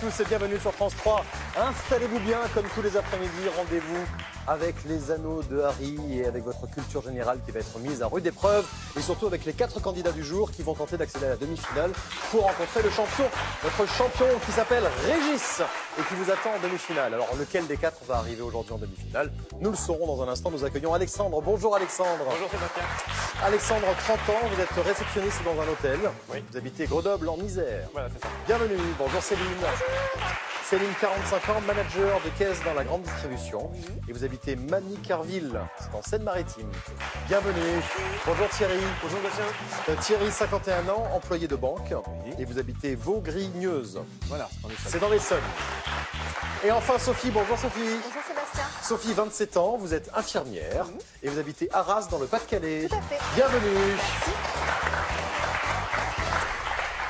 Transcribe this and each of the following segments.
tous et bienvenue sur France 3. Installez-vous bien, comme tous les après-midi, rendez-vous avec les anneaux de Harry et avec votre culture générale qui va être mise à rude épreuve et surtout avec les 4 candidats du jour qui vont tenter d'accéder à la demi-finale pour rencontrer le champion, notre champion qui s'appelle Régis et qui vous attend en demi-finale. Alors lequel des 4 va arriver aujourd'hui en demi-finale? Nous le saurons dans un instant. Nous accueillons Alexandre. Bonjour Alexandre. Bonjour Sébastien. Alexandre, 30 ans, vous êtes réceptionniste dans un hôtel. Oui. Vous habitez Grenoble en Isère. Voilà, c'est ça. Bienvenue. Bonjour Céline. Céline, 45 ans, manager de caisse dans la grande distribution. Et vous habitez Magny-Carville, c'est en Seine-Maritime. Bienvenue. Bonjour Thierry. Bonjour Sébastien. Thierry, 51 ans, employé de banque. Et vous habitez Vaugrigneuse. Voilà, C'est dans l'Essonne. Et enfin Sophie. Bonjour Sophie. Bonjour Sébastien. Sophie, 27 ans, vous êtes infirmière. Et vous habitez Arras dans le Pas-de-Calais. Tout à fait. Bienvenue. Merci.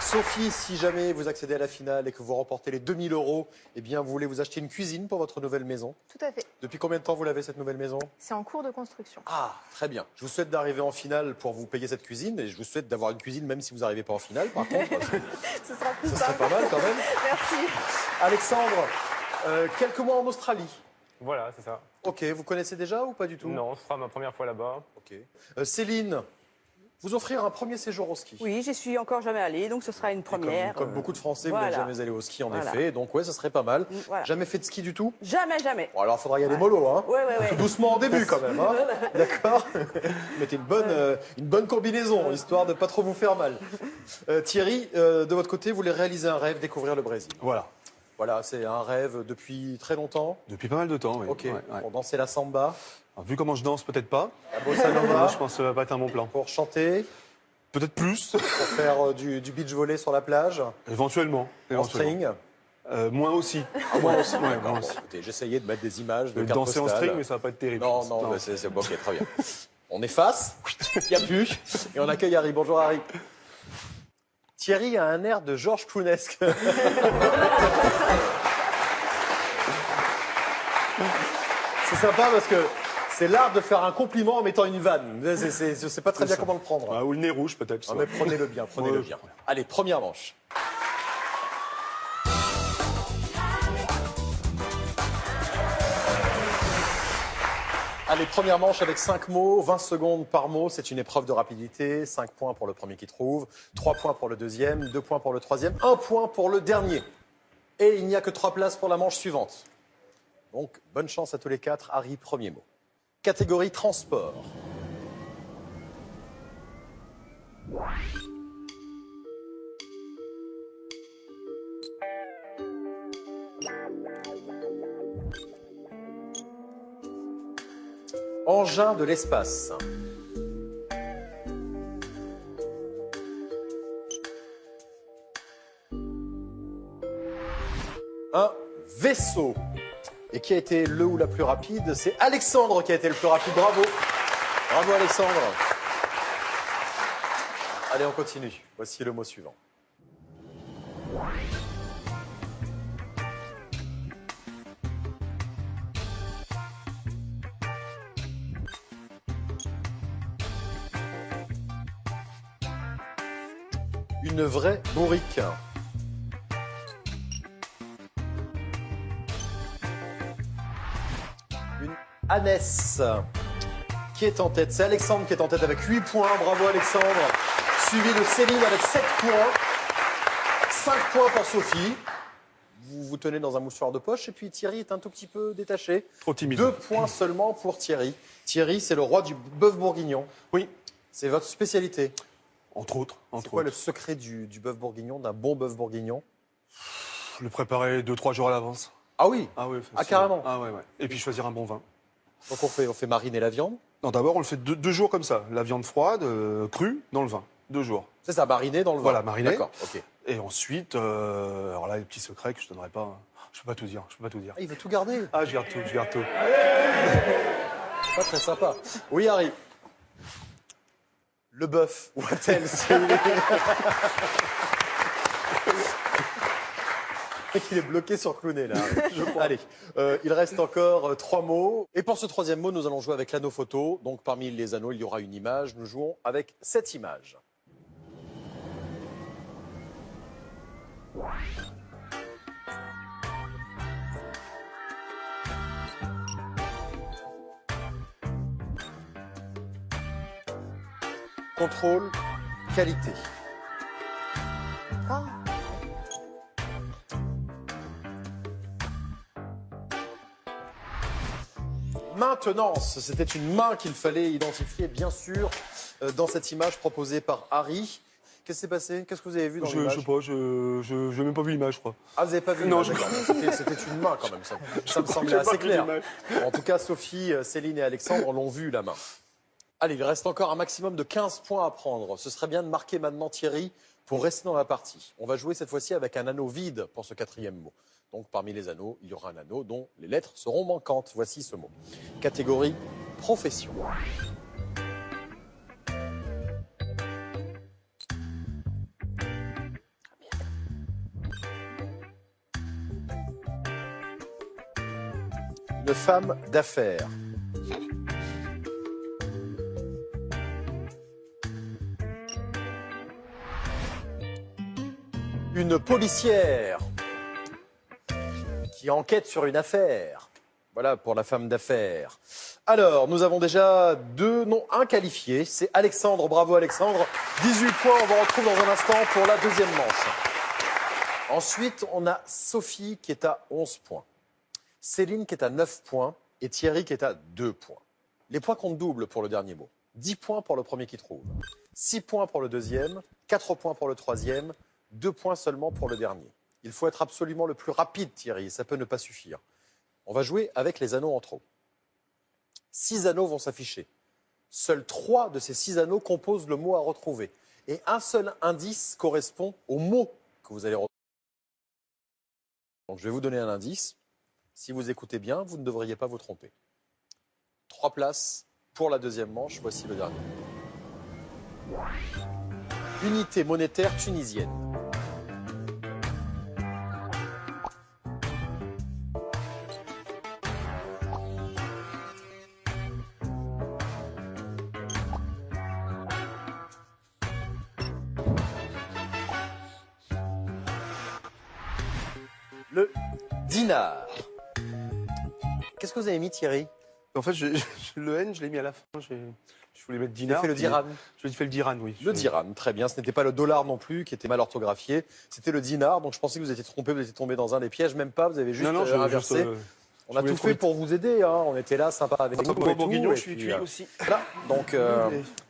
Sophie, si jamais vous accédez à la finale et que vous remportez les 2000 €, eh bien, vous voulez vous acheter une cuisine pour votre nouvelle maison. Tout à fait. Depuis combien de temps vous l'avez, cette nouvelle maison? C'est en cours de construction. Ah, très bien. Je vous souhaite d'arriver en finale pour vous payer cette cuisine et je vous souhaite d'avoir une cuisine même si vous n'arrivez pas en finale. Par contre, Ce sera plus ce serait simple. pas mal quand même. Merci. Alexandre, quelques mois en Australie. Voilà, c'est ça. Ok, vous connaissez déjà ou pas du tout? Non, ce sera ma première fois là-bas. Ok. Céline, vous offrir un premier séjour au ski. Oui, j'y suis encore jamais allée, donc ce sera une première. Comme beaucoup de Français, vous voilà. n'êtes jamais allé au ski en Voilà. effet. Donc ouais, ça serait pas mal. Voilà. Jamais fait de ski du tout? Jamais, jamais. Bon, alors, il faudra y aller mollo, hein. Ouais. Tout doucement en début, quand même, hein. D'accord. Mettez une bonne combinaison, histoire de pas trop vous faire mal. Thierry, de votre côté, vous voulez réaliser un rêve, découvrir le Brésil. Voilà, Voilà, c'est un rêve depuis très longtemps. depuis pas mal de temps, oui. Ok, Ouais, ouais. pour danser la samba, Alors, vu comment je danse, peut-être pas. la bossa nova, Je pense que ça va pas être un bon plan. pour chanter, Peut-être plus, pour faire du beach volley sur la plage, éventuellement. en string. Moins aussi. Moi aussi. Ouais, D'accord. moi Bon, aussi. écoutez, j'essayais de mettre des images Je de vais cartes danser en postales. string, mais ça va pas être terrible. Non, je pense. non, bah, c'est bon, ok, très bien. On efface, il n'y a plus, et on accueille Harry. Bonjour Harry. Thierry a un air de Georges Clounesque. C'est sympa parce que c'est l'art de faire un compliment en mettant une vanne. Je ne sais pas très bien ça. comment le prendre. Ah, ou le nez rouge, peut-être. Ah, mais prenez-le bien, prenez-le Ouais, bien. ouais. Allez, première manche. Allez, première manche avec 5 mots, 20 secondes par mot. C'est une épreuve de rapidité. 5 points pour le premier qui trouve, 3 points pour le deuxième, 2 points pour le troisième, 1 point pour le dernier. Et il n'y a que 3 places pour la manche suivante. Donc, bonne chance à tous les 4. Harry, premier mot. Catégorie transport. Engin de l'espace. Un vaisseau. Et qui a été le ou la plus rapide? C'est Alexandre qui a été le plus rapide. Bravo. Bravo Alexandre. Allez, on continue. Voici le mot suivant. Une vraie bourrique. Une ânesse. Qui est en tête? C'est Alexandre qui est en tête avec 8 points. Bravo Alexandre. Suivi de Céline avec 7 points. 5 points pour Sophie. Vous vous tenez dans un moussoir de poche. Et puis Thierry est un tout petit peu détaché. Trop timide. 2 points seulement pour Thierry. Thierry, c'est le roi du bœuf bourguignon. Oui, C'est votre spécialité. entre autres. C'est Entre quoi autres. le secret du bœuf bourguignon, d'un bon bœuf bourguignon? Le préparer 2-3 jours à l'avance. Ah oui. Ah oui. Ah, carrément. Ah ouais. Et puis choisir un bon vin. Donc on fait mariner la viande. Non, d'abord, on le fait 2 jours comme ça. La viande froide, crue, dans le vin. 2 jours. C'est ça, mariner dans le vin. Voilà, mariner. D'accord, ok. Et ensuite, alors là, les petits secrets que je donnerai pas. Je peux pas tout dire. Je peux pas tout dire. Ah, il veut tout garder. Ah, je garde tout. Je garde tout. Pas très sympa. Oui, Harry. Le bœuf. What-else? Il est bloqué sur Clounet, là. Allez, il reste encore 3 mots. Et pour ce 3e mot, nous allons jouer avec l'anneau photo. Donc, parmi les anneaux, il y aura une image. Nous jouons avec cette image. contrôle, qualité. Ah. Maintenance, c'était une main qu'il fallait identifier, bien sûr, dans cette image proposée par Harry. Qu'est-ce qui s'est passé? Qu'est-ce que vous avez vu dans Je l'image? sais pas, je n'ai même pas vu l'image, je crois. Ah, vous n'avez pas vu Non, l'image, d'accord. C'était une main quand même, ça me semblait assez clair. En tout cas, Sophie, Céline et Alexandre l'ont vu, la main. Allez, il reste encore un maximum de 15 points à prendre. Ce serait bien de marquer maintenant Thierry pour rester dans la partie. On va jouer cette fois-ci avec un anneau vide pour ce quatrième mot. Donc, parmi les anneaux, il y aura un anneau dont les lettres seront manquantes. Voici ce mot. Catégorie profession. Une femme d'affaires. Une policière qui enquête sur une affaire. Voilà pour la femme d'affaires. Alors, nous avons déjà un qualifié. C'est Alexandre. Bravo Alexandre. 18 points, on vous retrouve dans un instant pour la deuxième manche. Ensuite, on a Sophie qui est à 11 points. Céline qui est à 9 points et Thierry qui est à 2 points. Les points comptent double pour le dernier mot. 10 points pour le premier qui trouve. 6 points pour le deuxième, 4 points pour le troisième, 2 points seulement pour le dernier. Il faut être absolument le plus rapide, Thierry, ça peut ne pas suffire. On va jouer avec les anneaux en trop. 6 anneaux vont s'afficher. Seuls 3 de ces 6 anneaux composent le mot à retrouver. Et un seul indice correspond au mot que vous allez retrouver. Donc je vais vous donner un indice. Si vous écoutez bien, vous ne devriez pas vous tromper. 3 places pour la deuxième manche. Voici le dernier. Unité monétaire tunisienne. Le dinar. Qu'est-ce que vous avez mis, Thierry? En fait, le N, je l'ai mis à la fin. Je voulais mettre dinar. J'ai fait le dirham. Je fait le dirham, oui. Le dirham, très bien. Ce n'était pas le dollar non plus, qui était mal orthographié. C'était le dinar. Donc je pensais que vous étiez trompé, vous étiez tombé dans un des pièges. Même pas, vous avez juste inversé. On a tout fait pour vous aider. Hein. On était là, sympa avec vous. Bœuf bourguignon, je suis puis, cuit aussi. Voilà. Donc,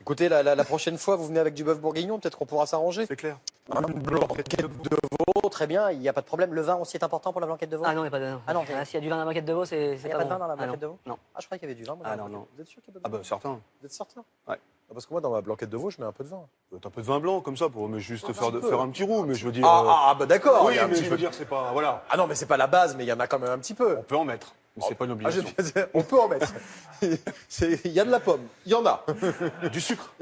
écoutez, la prochaine fois, vous venez avec du bœuf bourguignon. Peut-être qu'on pourra s'arranger. C'est clair. Un blanquette de veau, très bien. Il n'y a pas de problème. Le vin aussi est important pour la blanquette de veau. Ah non, il n'y a pas de vin. Ah non, S'il y a du vin dans la blanquette de veau, c'est il n'y a pas de vin dans la blanquette de veau. Non. Ah, je croyais qu'il y avait du vin. Ah non, non. Vous êtes sûr qu'il n'y a pas de Ah vin? bah certain. Vous êtes certain? Ouais. Ah, parce que moi, dans ma blanquette de veau, je mets un peu de vin. Un peu de vin blanc comme ça pour mais juste faire peu. un petit roux, mais je veux dire. Bah d'accord. oui, il y a un mais petit je peu. veux dire c'est pas voilà. Ah non, mais c'est pas la base, mais il y en a quand même un petit peu. On peut en mettre, mais c'est pas une Ah, obligation. on peut en mettre. Il y a de la pomme, il y en a. Du sucre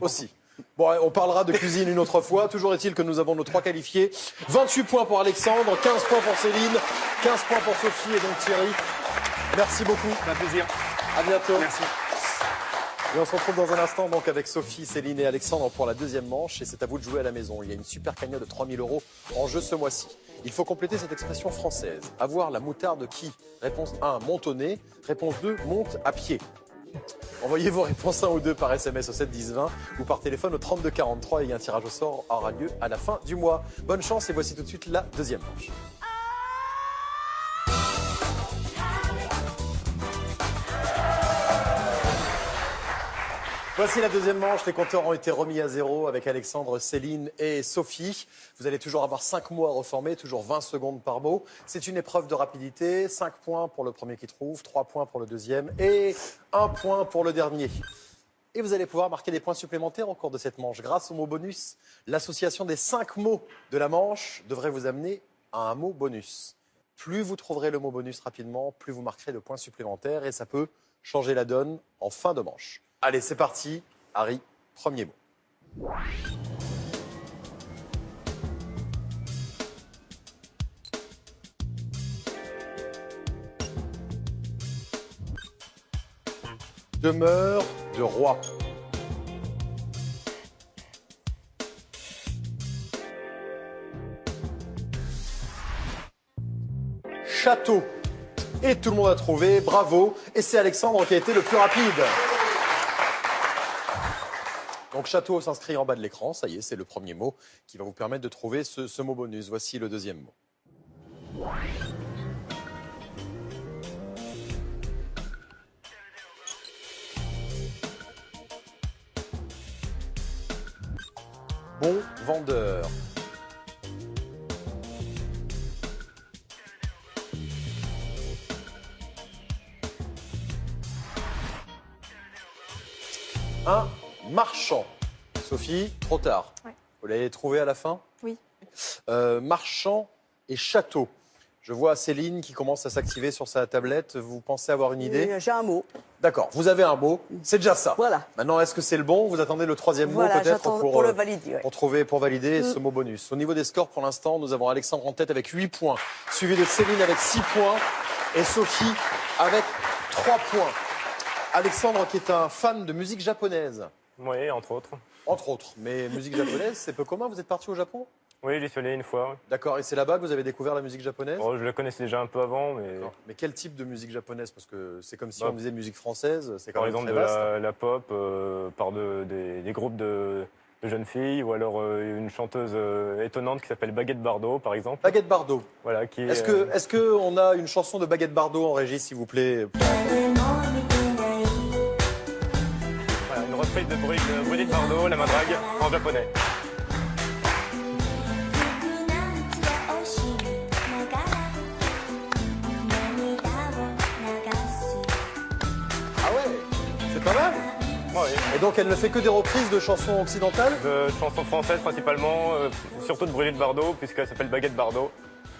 Aussi. Bon, on parlera de cuisine une autre fois. Toujours est-il que nous avons nos 3 qualifiés. 28 points pour Alexandre, 15 points pour Céline, 15 points pour Sophie et donc Thierry. Merci beaucoup. C'est un plaisir. À bientôt. Merci. Et on se retrouve dans un instant donc avec Sophie, Céline et Alexandre pour la deuxième manche. Et c'est à vous de jouer à la maison. Il y a une super cagnotte de 3 000 € en jeu ce mois-ci. Il faut compléter cette expression française. Avoir la moutarde qui? Réponse 1, monte au nez. Réponse 2, monte à pied. Envoyez vos réponses 1 ou 2 par SMS au 7 10 20 ou par téléphone au 32 43 et un tirage au sort aura lieu à la fin du mois. Bonne chance et voici tout de suite la deuxième manche. Voici la deuxième manche. Les compteurs ont été remis à zéro avec Alexandre, Céline et Sophie. Vous allez toujours avoir 5 mots à reformer, toujours 20 secondes par mot. C'est une épreuve de rapidité. 5 points pour le premier qui trouve, 3 points pour le deuxième et 1 point pour le dernier. Et vous allez pouvoir marquer des points supplémentaires au cours de cette manche. Grâce au mot bonus, l'association des 5 mots de la manche devrait vous amener à un mot bonus. Plus vous trouverez le mot bonus rapidement, plus vous marquerez de points supplémentaires et ça peut changer la donne en fin de manche. Allez, c'est parti. Harry, premier mot. Demeure de roi. Château. Et tout le monde a trouvé, bravo. Et c'est Alexandre qui a été le plus rapide. Donc château s'inscrit en bas de l'écran, ça y est, c'est le premier mot qui va vous permettre de trouver ce mot bonus. Voici le deuxième mot. Bon vendeur. Un marchand. Sophie, trop tard. Ouais. Vous l'avez trouvé à la fin? Oui. Marchand et château. Je vois Céline qui commence à s'activer sur sa tablette. Vous pensez avoir une idée? J'ai un mot. D'accord, vous avez un mot, c'est déjà ça. Voilà. Maintenant, est-ce que c'est le bon? Vous attendez le troisième Voilà, mot peut-être j'attends pour le valider. Ouais. pour valider ce mot bonus. Au niveau des scores, pour l'instant, nous avons Alexandre en tête avec 8 points, suivi de Céline avec 6 points et Sophie avec 3 points. Alexandre qui est un fan de musique japonaise, Oui, entre autres. entre autres. Mais musique japonaise, c'est peu commun. Vous êtes parti au Japon? Oui, j'y suis allé une fois. Oui. D'accord, et c'est là-bas que vous avez découvert la musique japonaise? Bon, je la connaissais déjà un peu avant, mais Non. Mais quel type de musique japonaise? Parce que c'est comme si Bah, on disait musique française, c'est quand par même exemple très de vaste. la pop, par des groupes de jeunes filles, ou alors une chanteuse étonnante qui s'appelle Baguette Bardot, par exemple. Baguette Bardot. Voilà, qui est, Est-ce que on a une chanson de Baguette Bardot en régie, s'il vous plaît? voilà, une reprise de Brigitte Bardot, La Madrague, en japonais. Ah ouais, c'est pas mal. Oui. Et donc elle ne fait que des reprises de chansons occidentales? De chansons françaises principalement, surtout de Brigitte Bardot, puisqu'elle s'appelle Baguette Bardot,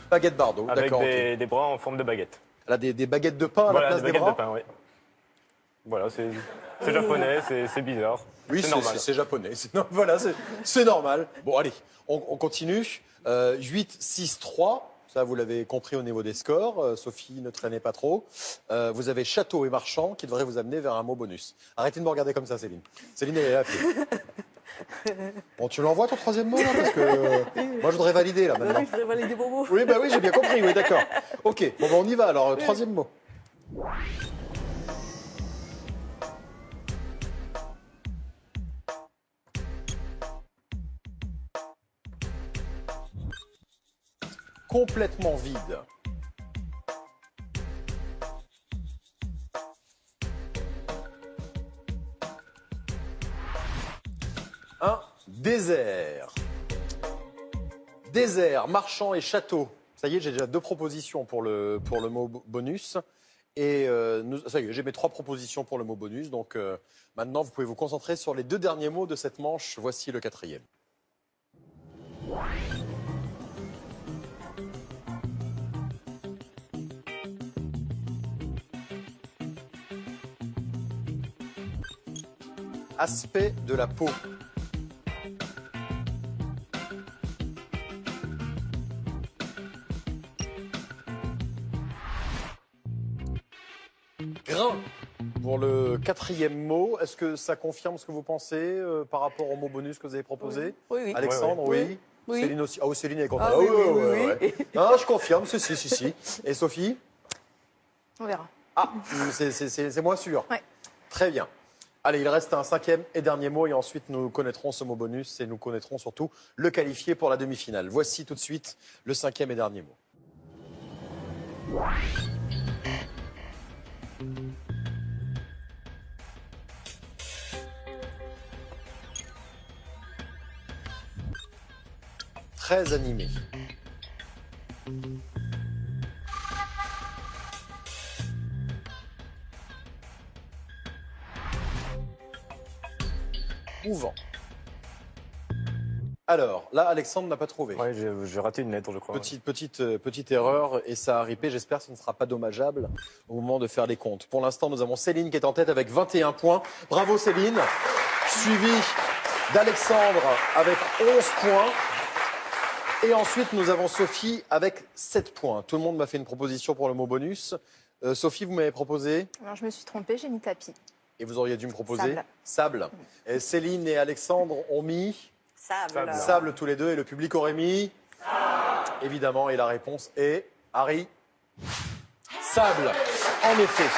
Baguette Bardot, avec d'accord. Ok. des bras en forme de baguette. Elle a des baguettes de pain à la Voilà, place des des baguettes bras? de pain, oui. Voilà, c'est japonais, c'est bizarre. Oui, c'est normal. c'est japonais. Voilà, c'est normal. Bon, allez, on continue. 8, 6, 3. Ça, vous l'avez compris au niveau des scores. Sophie, ne traînez pas trop. Vous avez château et marchand qui devraient vous amener vers un mot bonus. Arrêtez de me regarder comme ça, Céline. Céline, elle est là. Bon, tu l'envoies ton troisième mot, là? Parce que moi, je voudrais valider, là, maintenant. Oui, je voudrais valider vos mots. Oui, bah oui, j'ai bien compris. Oui, d'accord. OK, bon, bah, on y va. Alors, troisième mot. Complètement vide. Un désert. Désert, marchand et château. Ça y est, j'ai déjà 2 propositions pour le mot bonus. Et ça y est, j'ai mes 3 propositions pour le mot bonus. Donc maintenant, vous pouvez vous concentrer sur les 2 derniers mots de cette manche. Voici le 4e. Aspect de la peau. Grain pour le 4e mot. Est-ce que ça confirme ce que vous pensez par rapport au mot bonus que vous avez proposé? Oui, oui. Alexandre, oui. Oui. Oui. Céline aussi. Ah oui, Céline est contente. Ah oui, oui, oui. Ah, je confirme, si. Et Sophie? On verra. Ah, c'est moins sûr. Ouais. Très bien. Allez, il reste un 5e et dernier mot et ensuite nous connaîtrons ce mot bonus et nous connaîtrons surtout le qualifié pour la demi-finale. Voici tout de suite le 5e et dernier mot. Très animé. Mouvant. Alors, là, Alexandre n'a pas trouvé. Ouais, j'ai raté une lettre, je crois. Petite erreur et ça a ripé. J'espère que ce ne sera pas dommageable au moment de faire les comptes. Pour l'instant, nous avons Céline qui est en tête avec 21 points. Bravo Céline. Suivi d'Alexandre avec 11 points. Et ensuite, nous avons Sophie avec 7 points. Tout le monde m'a fait une proposition pour le mot bonus. Sophie, vous m'avez proposé? Alors, je me suis trompée, j'ai mis tapis. Et vous auriez dû me proposer? Sable. Sable. Et Céline et Alexandre ont mis Sable. sable tous les deux et le public aurait mis évidemment. Et la réponse est Harry. Sable. En effet.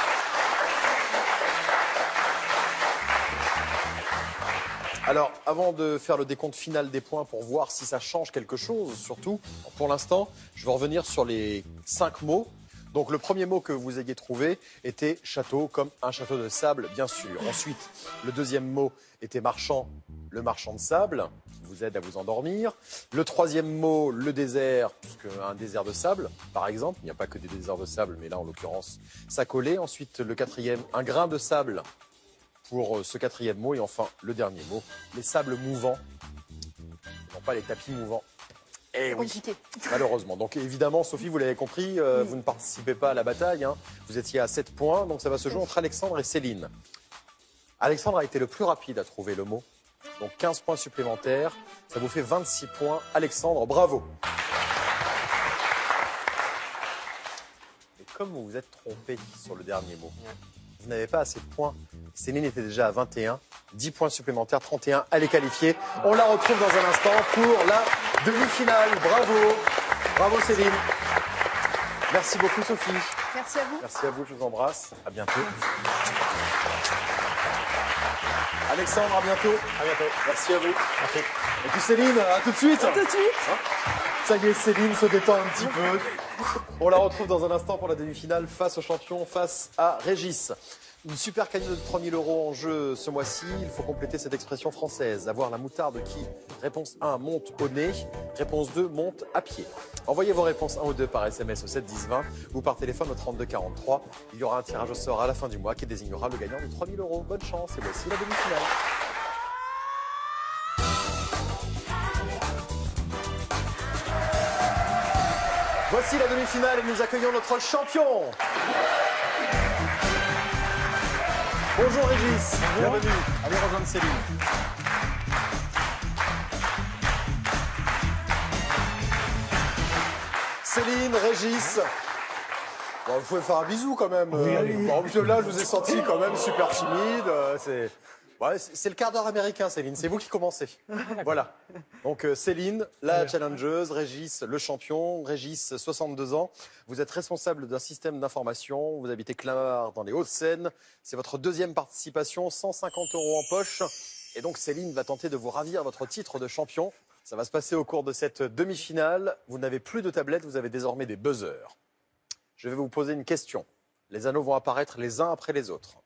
Alors, avant de faire le décompte final des points pour voir si ça change quelque chose, surtout, pour l'instant, je vais revenir sur les 5 mots. Donc, le premier mot que vous ayez trouvé était château, comme un château de sable, bien sûr. Ensuite, le deuxième mot était marchand, le marchand de sable, qui vous aide à vous endormir. Le troisième mot, le désert, puisque un désert de sable, par exemple. Il n'y a pas que des déserts de sable, mais là, en l'occurrence, ça collait. Ensuite, le quatrième, un grain de sable pour ce quatrième mot. Et enfin, le dernier mot, les sables mouvants, non pas les tapis mouvants. Eh oui, compliqué. malheureusement. Donc évidemment, Sophie, vous l'avez compris, vous ne participez pas à la bataille. Hein. Vous étiez à 7 points, donc ça va se jouer entre Alexandre et Céline. Alexandre a été le plus rapide à trouver le mot. Donc 15 points supplémentaires, ça vous fait 26 points. Alexandre, bravo. Et comme vous vous êtes trompé sur le dernier mot, vous n'avez pas assez de points. Céline était déjà à 21, 10 points supplémentaires, 31, elle est qualifiée. On la retrouve dans un instant pour la demi-finale. Bravo, bravo Céline. Merci beaucoup Sophie. Merci à vous. Merci à vous, je vous embrasse. À bientôt. Alexandre, à bientôt. À bientôt. Merci à vous. Merci. Et puis Céline, à tout de suite. Tout de suite. Ça y est, Céline se détend un petit peu. On la retrouve dans un instant pour la demi-finale face au champion, face à Régis. Une super cagnotte de 3000 € en jeu ce mois-ci. Il faut compléter cette expression française. Avoir la moutarde qui, réponse 1, monte au nez. Réponse 2, monte à pied. Envoyez vos réponses 1 ou 2 par SMS au 7 10 20 ou par téléphone au 32 43. Il y aura un tirage au sort à la fin du mois qui désignera le gagnant de 3000 €. Bonne chance et voici la demi-finale. Voici la demi-finale et nous accueillons notre champion. Bonjour Régis, bienvenue. Allez rejoindre Céline. Céline, Régis. Bon, vous pouvez faire un bisou quand même. Bon, parce que là, je vous ai senti quand même super timide. C'est le quart d'heure américain, Céline. C'est vous qui commencez. Voilà. Donc, Céline, la challengeuse. Régis, le champion. Régis, 62 ans. Vous êtes responsable d'un système d'information. Vous habitez Clamart dans les Hauts-de-Seine. C'est votre deuxième participation. 150 € en poche. Et donc, Céline va tenter de vous ravir votre titre de champion. Ça va se passer au cours de cette demi-finale. Vous n'avez plus de tablette. Vous avez désormais des buzzers. Je vais vous poser une question. Les anneaux vont apparaître les uns après les autres.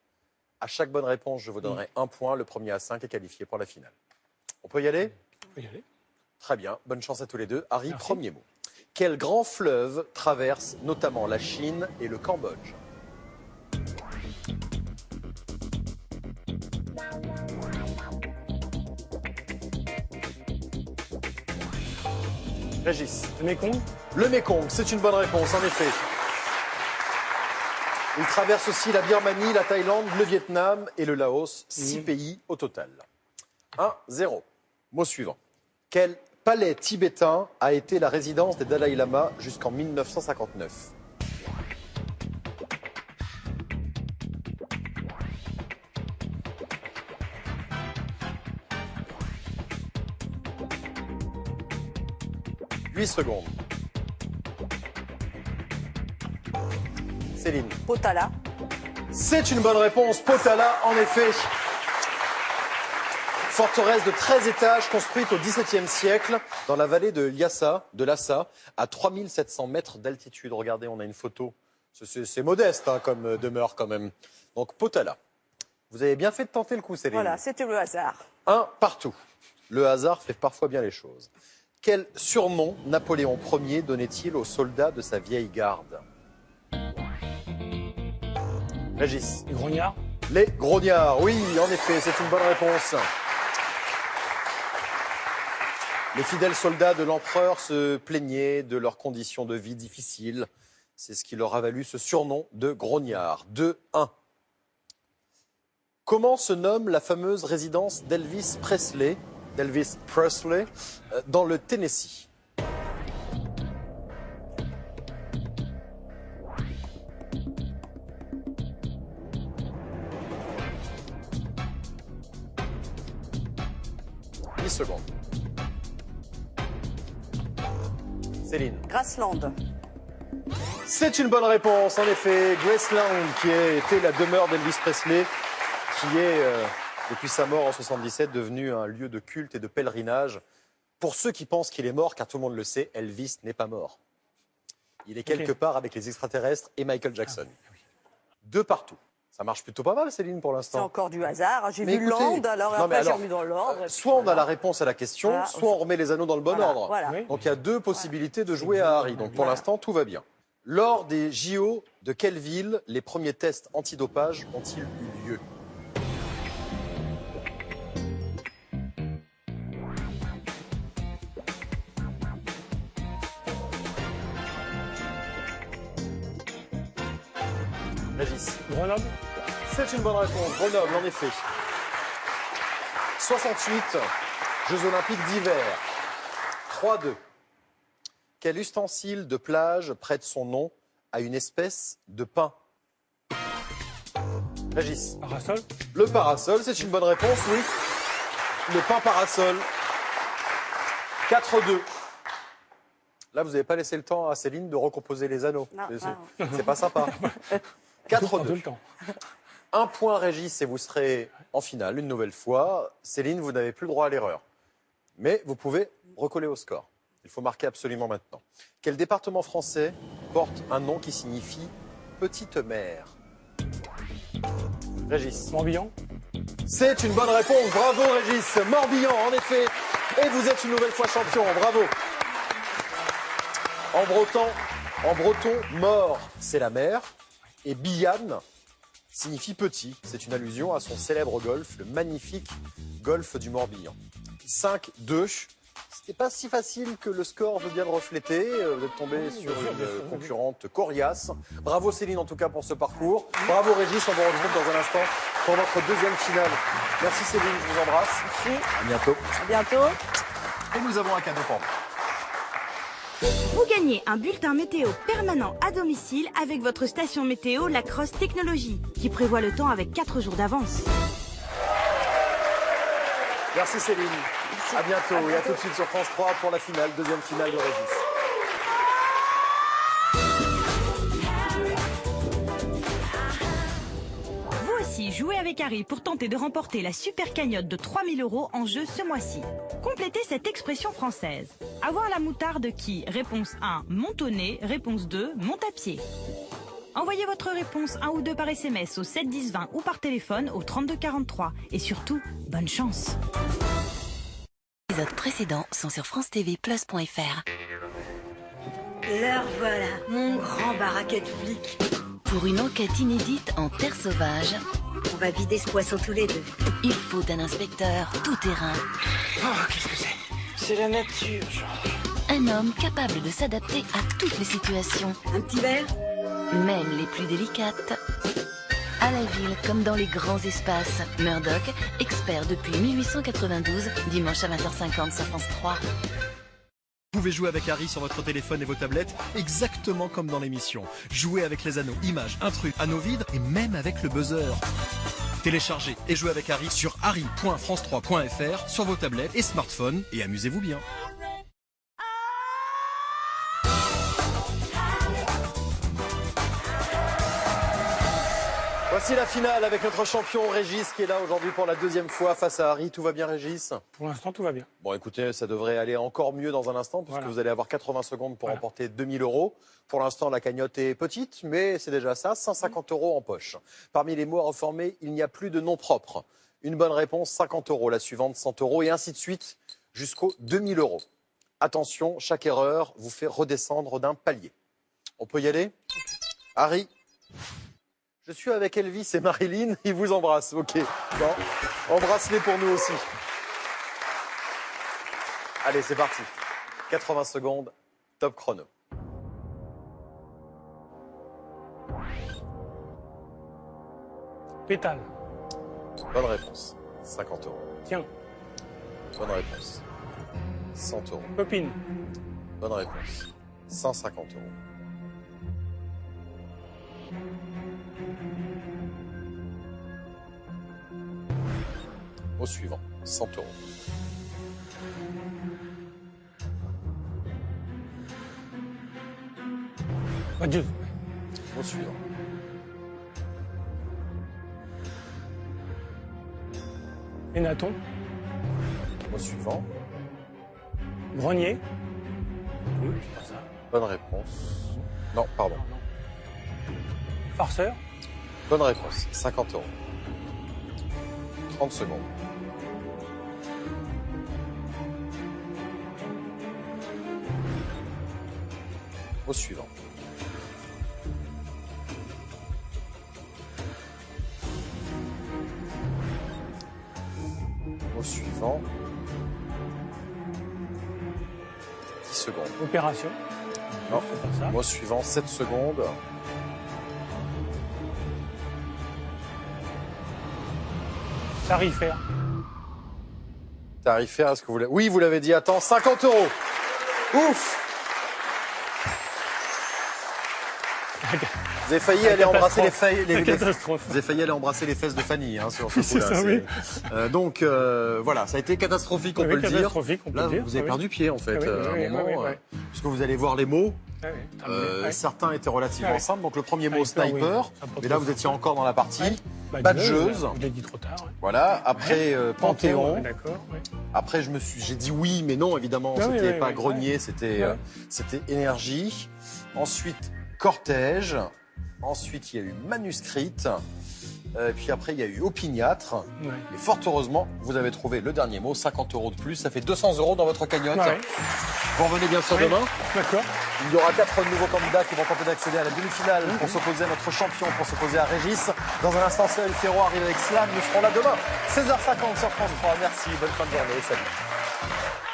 À chaque bonne réponse, je vous donnerai un point. Le premier à 5 est qualifié pour la finale. On peut y aller? On peut y aller. Très bien. Bonne chance à tous les deux. Harry, Merci. premier mot. Quel grand fleuve traverse notamment la Chine et le Cambodge? Régis. Le Mékong? Le Mékong, c'est une bonne réponse, en effet. Il traverse aussi la Birmanie, la Thaïlande, le Vietnam et le Laos. 6 pays au total. 1-0. Mot suivant. Quel palais tibétain a été la résidence des Dalai Lama jusqu'en 1959? « 8 secondes. Céline. Potala. C'est une bonne réponse. Potala, en effet. Forteresse de 13 étages construite au XVIIe siècle dans la vallée de Lhasa, à 3700 mètres d'altitude. Regardez, on a une photo. C'est modeste hein, comme demeure quand même. Donc Potala. Vous avez bien fait de tenter le coup, Céline. Voilà, c'était le hasard. 1 partout. Le hasard fait parfois bien les choses. Quel surnom Napoléon Ier donnait-il aux soldats de sa vieille garde? Régis. Les grognards? Les grognards, oui, en effet, c'est une bonne réponse. Les fidèles soldats de l'empereur se plaignaient de leurs conditions de vie difficiles. C'est ce qui leur a valu ce surnom de grognards. 2-1. Comment se nomme la fameuse résidence d'Elvis Presley, dans le Tennessee? Secondes. Céline. Graceland. C'est une bonne réponse, en effet. Graceland, qui était la demeure d'Elvis Presley, qui est Depuis sa mort en 77, devenu un lieu de culte et de pèlerinage. Pour ceux qui pensent qu'il est mort, car tout le monde le sait, Elvis n'est pas mort. Il est quelque part avec les extraterrestres et Michael Jackson. Deux partout. Ça marche plutôt pas mal, Céline, pour C'est l'instant. encore du hasard. J'ai Mais vu écoutez, l'ordre, alors non, mais après j'ai alors, remis dans l'ordre. Soit on a la réponse à la question, Voilà. soit on remet les anneaux dans le bon ordre. Voilà. Donc il y a deux possibilités de jouer à Harry. Donc pour l'instant, tout va bien. Lors des JO de quelle ville les premiers tests antidopage ont-ils eu lieu? Régis. Grenoble. C'est une bonne réponse. Grenoble, en effet. 68, Jeux Olympiques d'hiver. 3-2. Quel ustensile de plage prête son nom à une espèce de pin? Régis. Parasol. Le parasol, c'est une bonne réponse, oui. Le pin parasol. 4-2. Là, vous n'avez pas laissé le temps à Céline de recomposer les anneaux. Non, C'est pas sympa. Tout 4-2. le temps. Un point Régis et vous serez en finale une nouvelle fois. Céline, vous n'avez plus le droit à l'erreur. Mais vous pouvez recoller au score. Il faut marquer absolument maintenant. Quel département français porte un nom qui signifie petite mer? Régis. Morbihan. C'est une bonne réponse. Bravo Régis. Morbihan, en effet. Et vous êtes une nouvelle fois champion. Bravo. En breton, mort, c'est la mer. Et Bihan signifie petit. C'est une allusion à son célèbre golfe, le magnifique golfe du Morbihan. 5-2. C'était pas si facile que le score veut bien le refléter. Vous êtes tombé sur une concurrente coriace. Bravo Céline en tout cas pour ce parcours. Bravo Régis, on vous retrouve dans un instant pour notre deuxième finale. Merci Céline, je vous embrasse. Merci. À bientôt. À bientôt. Et nous avons un cadeau pour vous. Vous gagnez un bulletin météo permanent à domicile avec votre station météo La Crosse Technologie, qui prévoit le temps avec 4 jours d'avance. Merci Céline. À bientôt. Et à tout de suite sur France 3 pour la finale, deuxième finale de Régis. Vous aussi, jouez avec Harry pour tenter de remporter la super cagnotte de 3000 € en jeu ce mois-ci. Complétez cette expression française. Avoir la moutarde qui, réponse 1, monte au nez, réponse 2, monte à pied. Envoyez votre réponse 1 ou 2 par SMS au 7 10 20 ou par téléphone au 32 43. Et surtout, bonne chance. Les épisodes précédents sont sur francetv+.fr. Leur voilà, mon grand baraquet public. Pour une enquête inédite en terre sauvage, On va vider ce poisson tous les deux. il faut un inspecteur tout-terrain. Oh, qu'est-ce que c'est? C'est la nature, genre. Un homme capable de s'adapter à toutes les situations, Un petit verre? même les plus délicates. À la ville comme dans les grands espaces, Murdoch, expert depuis 1892, dimanche à 20h50 sur France 3. Vous pouvez jouer avec Harry sur votre téléphone et vos tablettes, exactement comme dans l'émission. Jouez avec les anneaux, images, intrus, anneaux vides et même avec le buzzer. Téléchargez et jouez avec Harry sur harry.france3.fr sur vos tablettes et smartphones et amusez-vous bien. Voici la finale avec notre champion Régis qui est là aujourd'hui pour la deuxième fois face à Harry. Tout va bien Régis? Pour l'instant, tout va bien. Bon écoutez, ça devrait aller encore mieux dans un instant puisque vous allez avoir 80 secondes pour remporter 2000 €. Pour l'instant, la cagnotte est petite, mais c'est déjà ça, 150 € en poche. Parmi les mots à reformer, il n'y a plus de nom propre. Une bonne réponse, 50 €. La suivante, 100 € et ainsi de suite jusqu'aux 2000 €. Attention, chaque erreur vous fait redescendre d'un palier. On peut y aller? Harry? Je suis avec Elvis et Marilyn, ils vous embrassent. Ok, bon, embrasse-les pour nous aussi. Allez, c'est parti. 80 secondes, top chrono. Pétale. Bonne réponse, 50 €. Tiens. Bonne réponse, 100 €. Copine. Bonne réponse, 150 €. Au suivant, 100 €. Adieu. Au suivant. Ménaton. Mot suivant. Grenier. Oui, c'est pas ça. Bonne réponse. Non, pardon. Farceur. Bonne réponse. 50 €. 30 secondes. Au suivant. Au suivant. 10 secondes. Opération. Non, c'est pas ça. Mot suivant, 7 secondes. Tarifaire. Tarifaire, est-ce que vous l'avez... Oui, vous l'avez dit, attends, 50 €. Ouf! Vous avez failli aller embrasser les fesses, vous avez failli aller embrasser les fesses de Fanny, hein, sur ce coup-là. Ça, oui. Donc, voilà, ça a été catastrophique, on peut le dire. Catastrophique, on peut Là, le dire. vous avez perdu pied, en fait, à un moment, parce que vous allez voir les mots. Certains étaient relativement simples. Donc, le premier mot, sniper. Mais là, vous étiez encore dans la partie. Badgeuse. Je l'ai dit trop tard. Voilà. Après, Panthéon. D'accord. Après, j'ai dit oui, mais non, évidemment, c'était pas grenier, c'était énergie. Ensuite, cortège. Ensuite, il y a eu manuscrite. Puis après, il y a eu opiniâtre. Et fort heureusement, vous avez trouvé le dernier mot, 50 € de plus. Ça fait 200 € dans votre cagnotte. Vous revenez bien sûr demain. D'accord. Il y aura 4 nouveaux candidats qui vont tenter d'accéder à la demi-finale pour s'opposer à notre champion, pour s'opposer à Régis. Dans un instant, Cyril Ferro arrive avec Slam. Nous serons là demain, 16h50 sur France 3. Merci, bonne fin de journée. Salut.